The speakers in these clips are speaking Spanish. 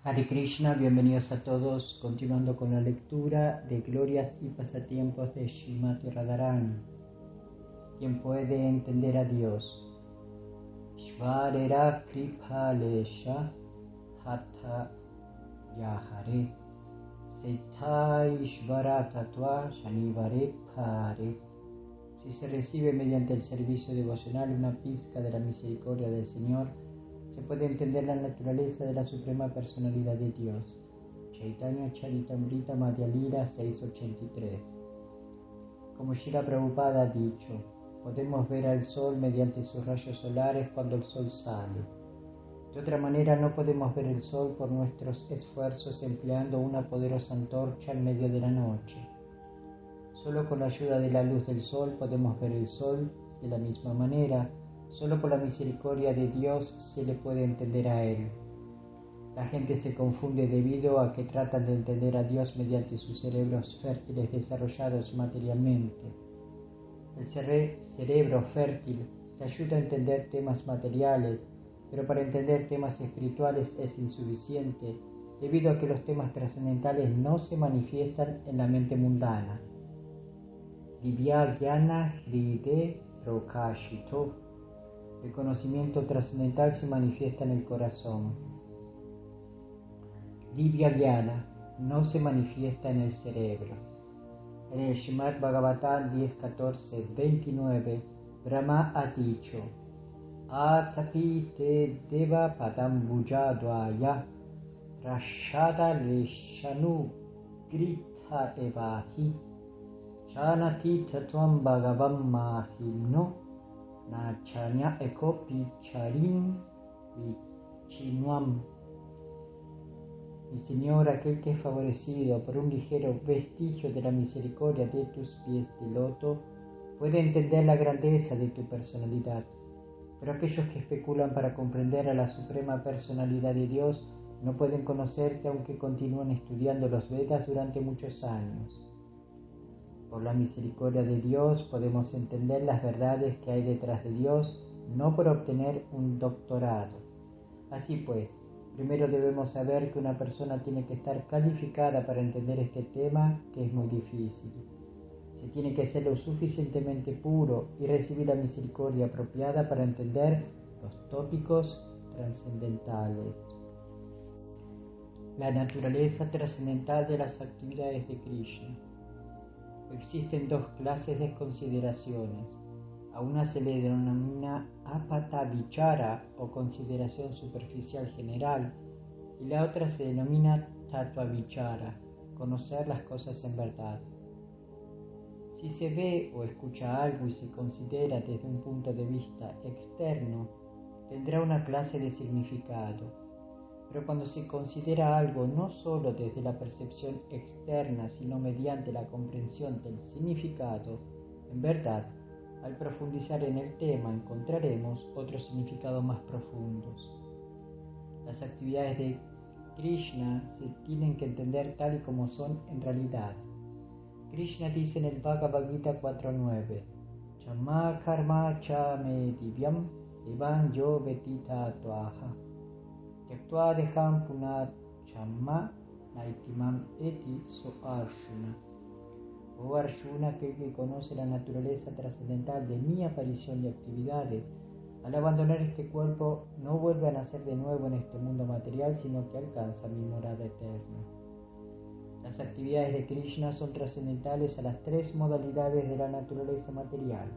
Hare Krishna, bienvenidos a todos, continuando con la lectura de Glorias y Pasatiempos de Srimati Radharani. ¿Quién puede entender a Dios? Shvarera Kripalesha Hatha Yahare Seita Ishvara Tatua Shanivare Pare. Si se recibe mediante el servicio devocional una pizca de la misericordia del Señor, se puede entender la naturaleza de la Suprema Personalidad de Dios. Chaitanya Charitamrita Madhya Lila 683. Como Srila Prabhupada ha dicho, podemos ver al sol mediante sus rayos solares cuando el sol sale. De otra manera no podemos ver el sol por nuestros esfuerzos empleando una poderosa antorcha en medio de la noche. Solo con la ayuda de la luz del sol podemos ver el sol. De la misma manera, solo por la misericordia de Dios se le puede entender a Él. La gente se confunde debido a que tratan de entender a Dios mediante sus cerebros fértiles desarrollados materialmente. El cerebro fértil te ayuda a entender temas materiales, pero para entender temas espirituales es insuficiente, debido a que los temas trascendentales no se manifiestan en la mente mundana. Divya Jnana Hride Prokashito. El conocimiento trascendental se manifiesta en el corazón. Divya Jnana no se manifiesta en el cerebro. En el Srimad Bhagavatam 10.14.29, Brahma ha dicho: Atapite deva padam bujadvaya rashada leshanu grita evahi janati tatuam bhagavam mahimno nachanya ekopi charim vichinuam. Mi Señor, aquel que es favorecido por un ligero vestigio de la misericordia de tus pies de loto, puede entender la grandeza de tu personalidad. Pero aquellos que especulan para comprender a la Suprema Personalidad de Dios no pueden conocerte aunque continúen estudiando los Vedas durante muchos años. Por la misericordia de Dios podemos entender las verdades que hay detrás de Dios, no por obtener un doctorado. Así pues, primero debemos saber que una persona tiene que estar calificada para entender este tema, que es muy difícil. Se tiene que ser lo suficientemente puro y recibir la misericordia apropiada para entender los tópicos trascendentales. La naturaleza trascendental de las actividades de Krishna. Existen dos clases de consideraciones. A una se le denomina apata vichara o consideración superficial general, y la otra se denomina tattva vichara, conocer las cosas en verdad. Si se ve o escucha algo y se considera desde un punto de vista externo, tendrá una clase de significado. Pero cuando se considera algo no solo desde la percepción externa, sino mediante la comprensión del significado, en verdad, al profundizar en el tema encontraremos otros significados más profundos. Las actividades de Krishna se tienen que entender tal y como son en realidad. Krishna dice en el Bhagavad Gita 4.9: Chamma karma cha me divyam evan yo vetita tuaha Tyaktua deham punat chamma naitimam eti so Arjuna. Oh Arjuna, aquel que conoce la naturaleza trascendental de mi aparición y actividades, al abandonar este cuerpo no vuelve a nacer de nuevo en este mundo material, sino que alcanza mi morada eterna. Las actividades de Krishna son trascendentales a las tres modalidades de la naturaleza material.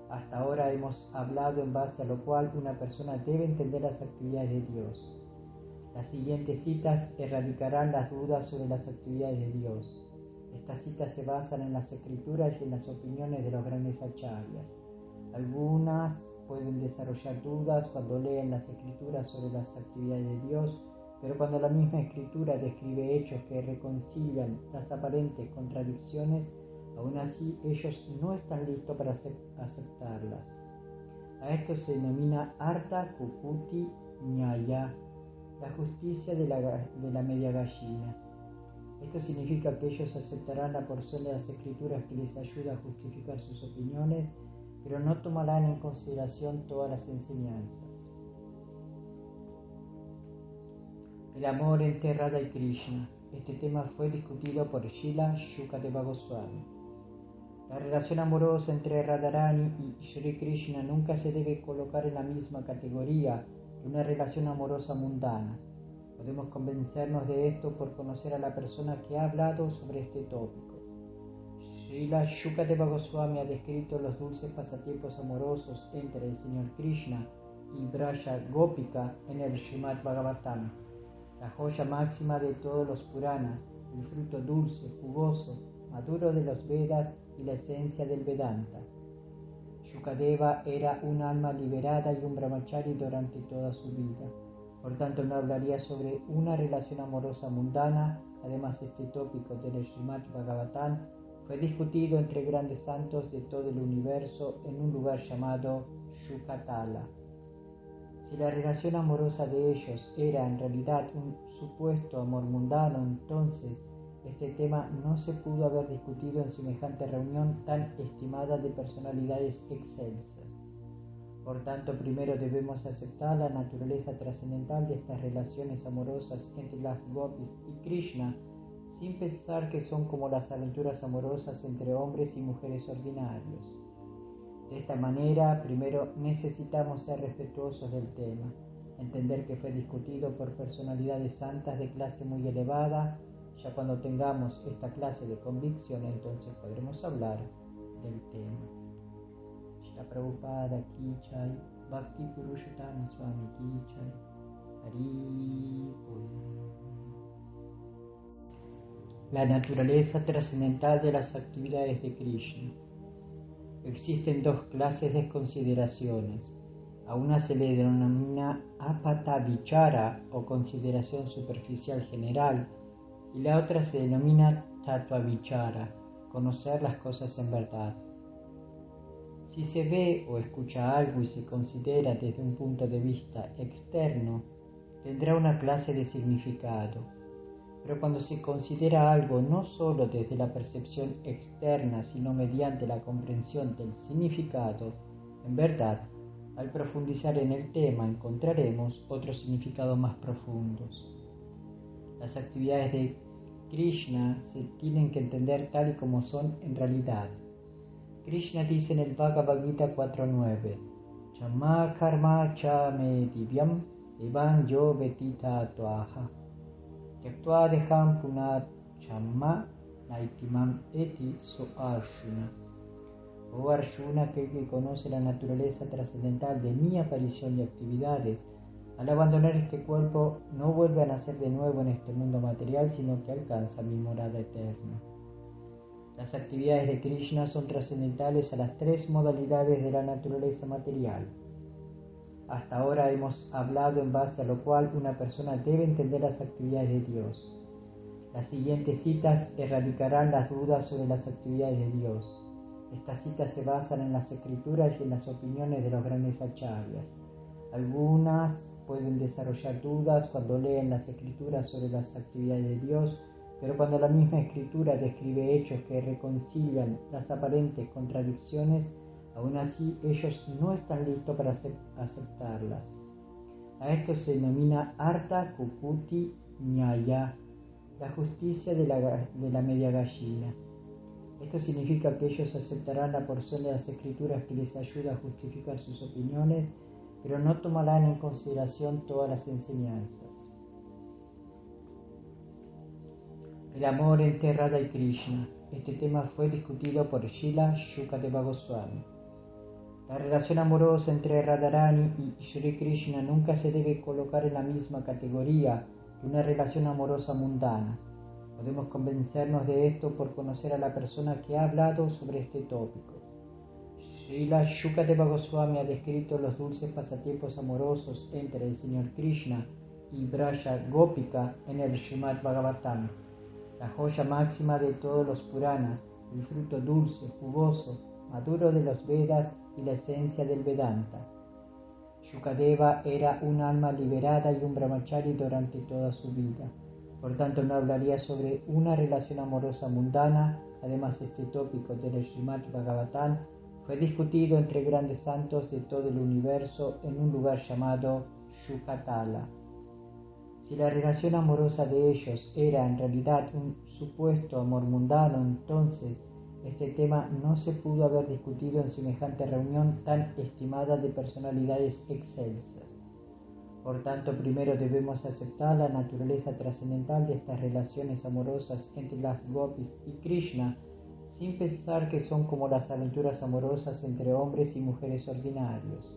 Hasta ahora hemos hablado en base a lo cual una persona debe entender las actividades de Dios. Las siguientes citas erradicarán las dudas sobre las actividades de Dios. Estas citas se basan en las escrituras y en las opiniones de los grandes acharyas. Algunas pueden desarrollar dudas cuando leen las escrituras sobre las actividades de Dios, pero cuando la misma escritura describe hechos que reconcilian las aparentes contradicciones, aún así ellos no están listos para aceptarlas. A esto se denomina Artha Kukuti Nyaya, la justicia de la media gallina. Esto significa que ellos aceptarán la porción de las escrituras que les ayuda a justificar sus opiniones, pero no tomarán en consideración todas las enseñanzas. El amor entre Radha y Krishna. Este tema fue discutido por Srila Shukadeva Goswami. La relación amorosa entre Radharani y Sri Krishna nunca se debe colocar en la misma categoría que una relación amorosa mundana. Podemos convencernos de esto por conocer a la persona que ha hablado sobre este tópico. Srila Shukadeva Goswami ha descrito los dulces pasatiempos amorosos entre el Señor Krishna y Braja Gopika en el Srimad Bhagavatam, la joya máxima de todos los Puranas, el fruto dulce, jugoso, maduro de los Vedas y la esencia del Vedanta. Shukadeva era un alma liberada y un brahmachari durante toda su vida. Por tanto, no hablaría sobre una relación amorosa mundana. Además, este tópico del Srimad Bhagavatam fue discutido entre grandes santos de todo el universo en un lugar llamado Shukatala. Si la relación amorosa de ellos era en realidad un supuesto amor mundano, entonces este tema no se pudo haber discutido en semejante reunión tan estimada de personalidades excelsas. Por tanto, primero debemos aceptar la naturaleza trascendental de estas relaciones amorosas entre las gopis y Krishna, sin pensar que son como las aventuras amorosas entre hombres y mujeres ordinarios. De esta manera, primero necesitamos ser respetuosos del tema, entender que fue discutido por personalidades santas de clase muy elevada. Ya cuando tengamos esta clase de convicción, entonces podremos hablar del tema. Shri Prabhupada Ki Jai, Bhakti Purushottama Swami Ki Jai, Hari Bol. La naturaleza trascendental de las actividades de Krishna. Existen dos clases de consideraciones. A una se le denomina apata vichara o consideración superficial general, y la otra se denomina tattva vichara, conocer las cosas en verdad. Si se ve o escucha algo y se considera desde un punto de vista externo, tendrá una clase de significado. Pero cuando se considera algo no solo desde la percepción externa, sino mediante la comprensión del significado, en verdad, al profundizar en el tema encontraremos otros significados más profundos. Las actividades de Krishna se tienen que entender tal y como son en realidad. Krishna dice en el Bhagavad Gita 4.9: Chamma karma cha me divyam evan yo vetita tuaha. Yaktua deham punat chamma naitimam eti so Arjuna. Oh Arjuna, aquel que conoce la naturaleza trascendental de mi aparición y actividades, al abandonar este cuerpo no vuelve a nacer de nuevo en este mundo material, sino que alcanza mi morada eterna. Las actividades de Krishna son trascendentales a las tres modalidades de la naturaleza material. Hasta ahora hemos hablado en base a lo cual una persona debe entender las actividades de Dios. Las siguientes citas erradicarán las dudas sobre las actividades de Dios. Estas citas se basan en las escrituras y en las opiniones de los grandes acharyas. Algunas pueden desarrollar dudas cuando leen las escrituras sobre las actividades de Dios, pero cuando la misma escritura describe hechos que reconcilian las aparentes contradicciones, aún así ellos no están listos para aceptarlas. A esto se denomina Artha Kukuti Nyaya, la justicia de la media gallina. Esto significa que ellos aceptarán la porción de las escrituras que les ayuda a justificar sus opiniones, pero no tomarán en consideración todas las enseñanzas. El amor entre Radha y Krishna. Este tema fue discutido por Srila Shukadeva Goswami. La relación amorosa entre Radharani y Sri Krishna nunca se debe colocar en la misma categoría que una relación amorosa mundana. Podemos convencernos de esto por conocer a la persona que ha hablado sobre este tópico. Srila Shukadeva Goswami ha descrito los dulces pasatiempos amorosos entre el Señor Krishna y Braja Gopika en el Srimad Bhagavatam, la joya máxima de todos los Puranas, el fruto dulce, jugoso, maduro de los Vedas y la esencia del Vedanta. Shukadeva era un alma liberada y un brahmachari durante toda su vida. Por tanto, no hablaría sobre una relación amorosa mundana. Además, este tópico del Srimad Bhagavatam fue discutido entre grandes santos de todo el universo en un lugar llamado Shukatala. Si la relación amorosa de ellos era en realidad un supuesto amor mundano, entonces este tema no se pudo haber discutido en semejante reunión tan estimada de personalidades excelsas. Por tanto, primero debemos aceptar la naturaleza trascendental de estas relaciones amorosas entre las gopis y Krishna, sin pensar que son como las aventuras amorosas entre hombres y mujeres ordinarios.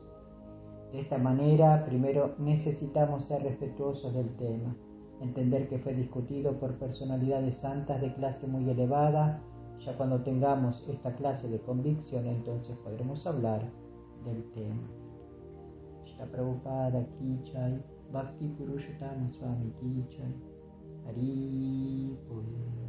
De esta manera, primero necesitamos ser respetuosos del tema, entender que fue discutido por personalidades santas de clase muy elevada. Ya cuando tengamos esta clase de convicción, entonces podremos hablar del tema. Shri Prabhupada Ki Jai, Bhakti Purushottama Swami Ki Jai, Hari Bol.